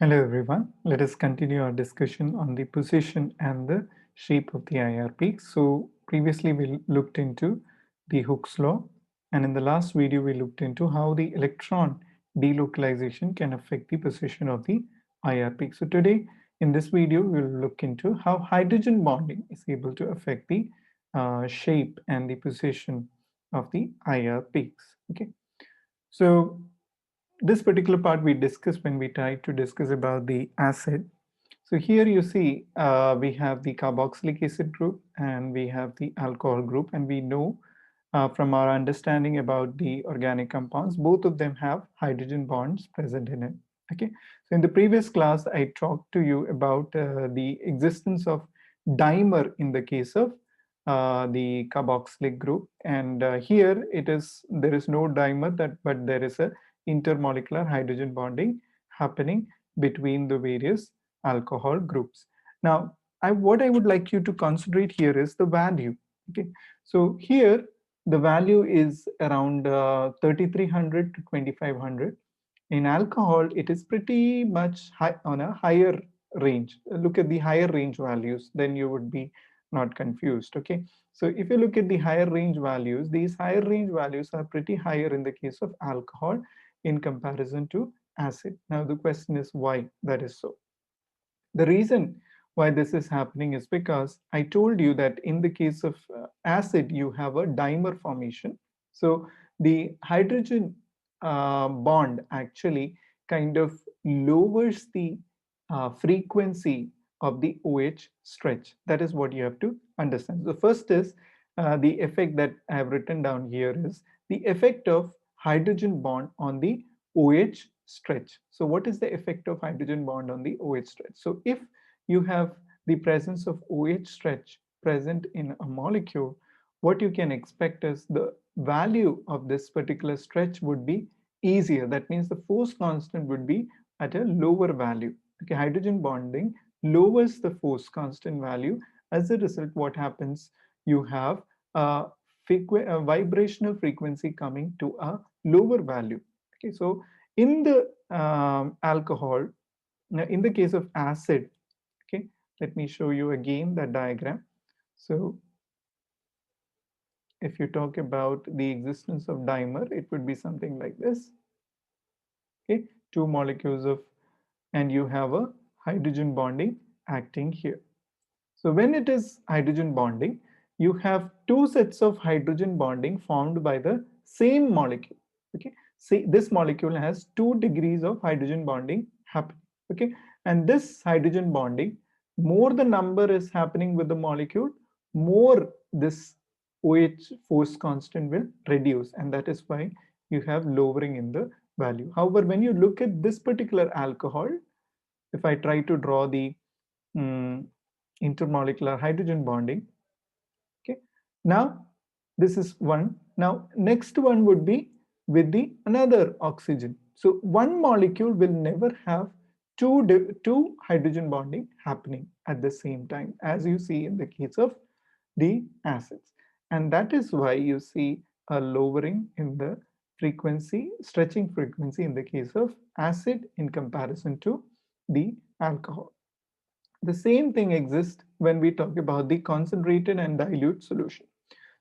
Hello everyone. Let us continue our discussion on the position and the shape of the IR peaks. So previously we looked into the Hooke's law, and in the last video we looked into how the electron delocalization can affect the position of the IR peak. So today in this video we will look into how hydrogen bonding is able to affect the shape and the position of the IR peaks. Okay. So this particular part we discussed when we tried to discuss about the acid. So here you see we have the carboxylic acid group and we have the alcohol group, and we know from our understanding about the organic compounds, both of them have hydrogen bonds present in it. Okay, so in the previous class I talked to you about the existence of dimer in the case of the carboxylic group, and here there is no dimer, but there is a intermolecular hydrogen bonding happening between the various alcohol groups. Now, what I would like you to concentrate here is the value. Okay, so here the value is around 3300 to 2500. In alcohol, it is pretty much high, on a higher range. Look at the higher range values, then you would be not confused. Okay, so if you look at the higher range values, these higher range values are pretty higher in the case of alcohol in comparison to acid. Now the question is why that is so. The reason why this is happening is because I told you that in the case of acid, you have a dimer formation. So the hydrogen bond actually kind of lowers the frequency of the OH stretch. That is what you have to understand. The first is the effect that I have written down here is the effect of hydrogen bond on the OH stretch. So what is the effect of hydrogen bond on the OH stretch? So if you have the presence of OH stretch present in a molecule, what you can expect is the value of this particular stretch would be easier. That means the force constant would be at a lower value. Okay, hydrogen bonding lowers the force constant value. As a result, what happens? You have a vibrational frequency coming to a lower value. Okay, so in the alcohol, now in the case of acid, okay, let me show you again the diagram. So if you talk about the existence of dimer, it would be something like this. Okay, two molecules of, and you have a hydrogen bonding acting here. So when it is hydrogen bonding, you have two sets of hydrogen bonding formed by the same molecule. Okay, see, this molecule has 2 degrees of hydrogen bonding happening. Okay, and this hydrogen bonding, more the number is happening with the molecule, more this OH force constant will reduce, and that is why you have lowering in the value. However, when you look at this particular alcohol, if I try to draw the intermolecular hydrogen bonding, okay, now this is one. Now next one would be with the another oxygen. So one molecule will never have two hydrogen bonding happening at the same time, as you see in the case of the acids, and that is why you see a lowering in the frequency, stretching frequency in the case of acid in comparison to the alcohol. The same thing exists when we talk about the concentrated and dilute solution.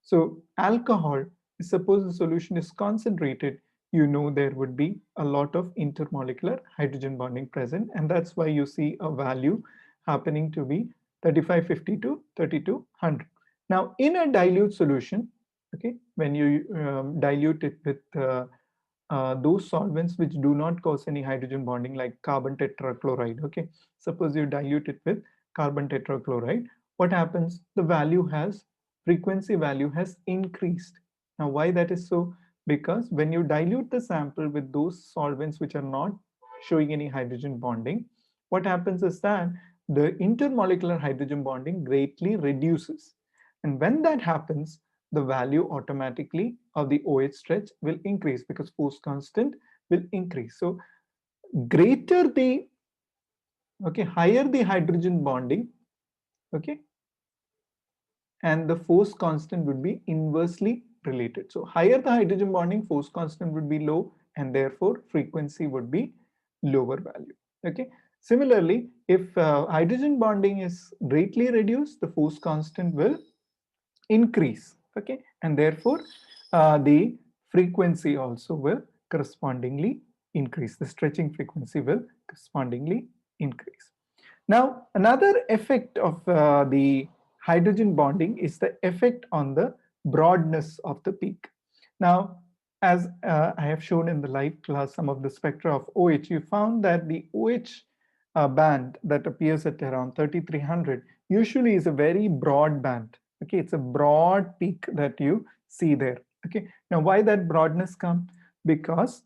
So alcohol, suppose the solution is concentrated, you know there would be a lot of intermolecular hydrogen bonding present, and that's why you see a value happening to be 3550 to 3200. Now in a dilute solution, okay, when you dilute it with those solvents which do not cause any hydrogen bonding, like carbon tetrachloride. Okay, suppose you dilute it with carbon tetrachloride, what happens? The value has, frequency value has increased. Now why that is so? Because when you dilute the sample with those solvents which are not showing any hydrogen bonding, what happens is that the intermolecular hydrogen bonding greatly reduces, and when that happens, the value automatically of the OH stretch will increase because force constant will increase. So greater the, okay, higher the hydrogen bonding, okay, and the force constant would be inversely related. So higher the hydrogen bonding, force constant would be low, and therefore frequency would be lower value. Okay, Similarly, if hydrogen bonding is greatly reduced, the force constant will increase, okay, and therefore the frequency also will correspondingly increase. The stretching frequency will correspondingly increase. Now, another effect of the hydrogen bonding is the effect on the broadness of the peak. Now, as I have shown in the live class some of the spectra of OH, you found that the OH band that appears at around 3300 usually is a very broad band. Okay, it's a broad peak that you see there. Okay, now why that broadness come? Because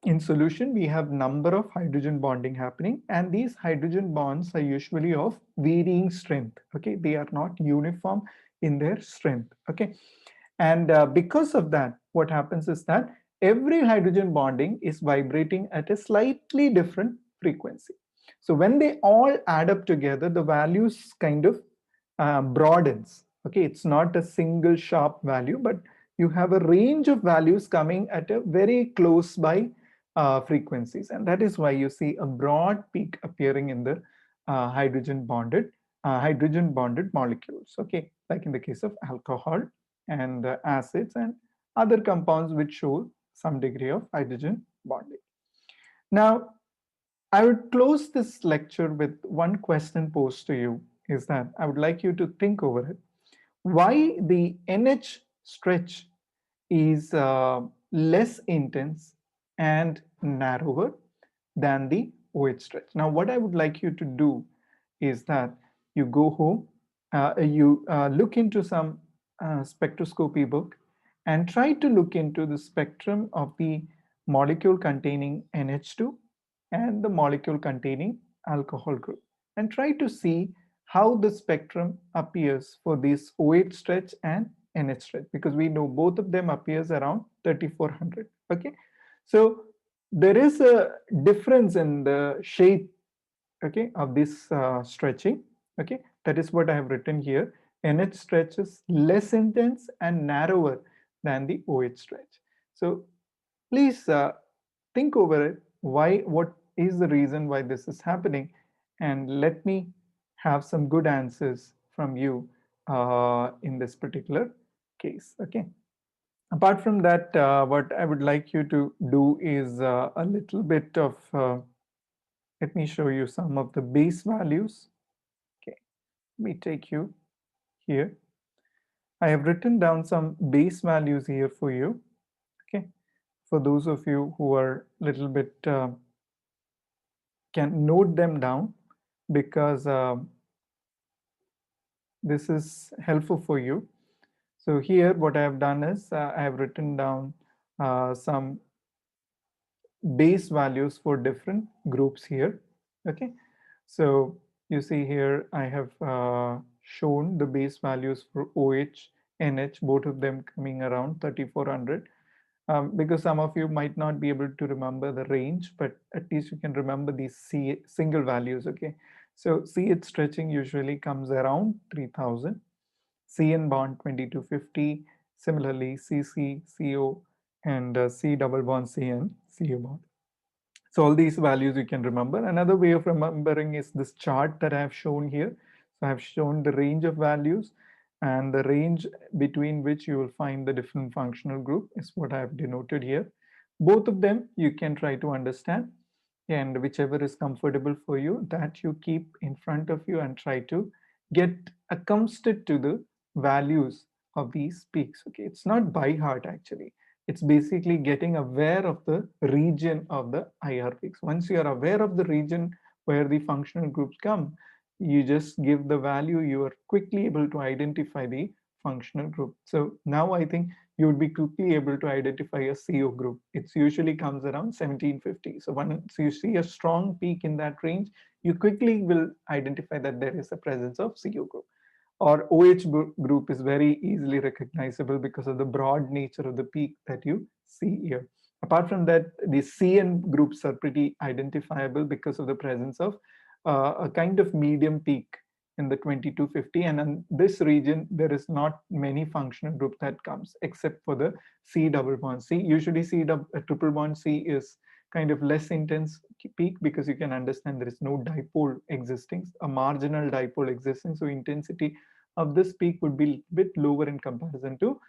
in solution we have number of hydrogen bonding happening, and these hydrogen bonds are usually of varying strength. Okay, they are not uniform in their strength. Okay, and because of that, what happens is that every hydrogen bonding is vibrating at a slightly different frequency. So when they all add up together, the values kind of broadens. Okay, it's not a single sharp value, but you have a range of values coming at a very close by frequencies, and that is why you see a broad peak appearing in the hydrogen bonded molecules. Okay, like in the case of alcohol and acids and other compounds which show some degree of hydrogen bonding. Now, I would close this lecture with one question posed to you, is that I would like you to think over it. Why the NH stretch is less intense and narrower than the OH stretch. Now, what I would like you to do is that you go home, you look into some spectroscopy book and try to look into the spectrum of the molecule containing NH2 and the molecule containing alcohol group, and try to see how the spectrum appears for this OH stretch and NH stretch, because we know both of them appears around 3400. Okay, so there is a difference in the shape, okay, of this stretching. Okay, that is what I have written here. NH stretch is less intense and narrower than the OH stretch. So please think over it. Why? What is the reason why this is happening? And let me have some good answers from you in this particular case. Okay. Apart from that, what I would like you to do is a little bit of, let me show you some of the base values. Okay, let me take you here. I have written down some base values here for you. Okay, for those of you who are a little bit can note them down, because this is helpful for you. So here what I have done is I have written down some base values for different groups here. Okay, so you see here I have shown the base values for OH, NH, both of them coming around 3400. Because some of you might not be able to remember the range, but at least you can remember these single values. Okay, so CH stretching usually comes around 3000, CN bond 2250, similarly CC, CO, and C double bond CN, CO bond. So all these values you can remember. Another way of remembering is this chart that I have shown here. So I have shown the range of values, and the range between which you will find the different functional group is what I have denoted here. Both of them you can try to understand, and whichever is comfortable for you, that you keep in front of you and try to get accustomed to the values of these peaks. Okay, it's not by heart actually. It's basically getting aware of the region of the IR peaks. Once you are aware of the region where the functional groups come, you just give the value, you are quickly able to identify the functional group. So now I think you would be quickly able to identify a CO group. It usually comes around 1750. So once you see a strong peak in that range, you quickly will identify that there is a presence of CO group. Or OH group is very easily recognizable because of the broad nature of the peak that you see here. Apart from that, the CN groups are pretty identifiable because of the presence of a kind of medium peak in the 2250, and in this region there is not many functional group that comes except for the C double bond C. Usually C double, triple bond C is kind of less intense peak, because you can understand there is no dipole existing, a marginal dipole existing. So intensity of this peak would be a bit lower in comparison to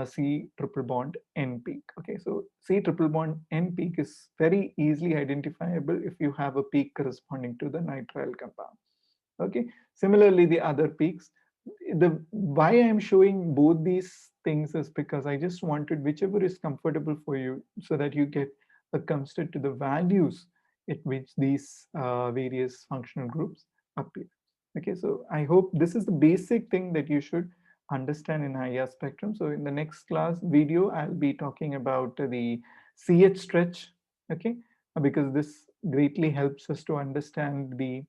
C triple bond N peak. Okay, so C triple bond N peak is very easily identifiable if you have a peak corresponding to the nitrile compound. Okay, similarly the other peaks, the why I'm showing both these things is because I just wanted whichever is comfortable for you, so that you get accustomed to the values at which these various functional groups appear. Okay, so I hope this is the basic thing that you should understand in IR spectrum. So in the next class video, I'll be talking about the CH stretch. Okay, because this greatly helps us to understand the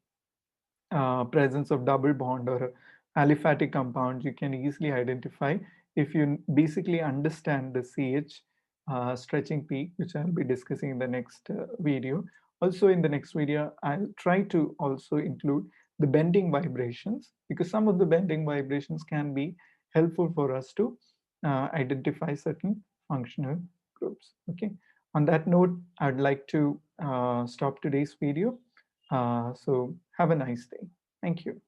presence of double bond or aliphatic compounds. You can easily identify if you basically understand the CH stretching peak, which I'll be discussing in the next video. Also in the next video, I'll try to also include the bending vibrations, because some of the bending vibrations can be helpful for us to identify certain functional groups. Okay. On that note, I'd like to stop today's video. So have a nice day. Thank you.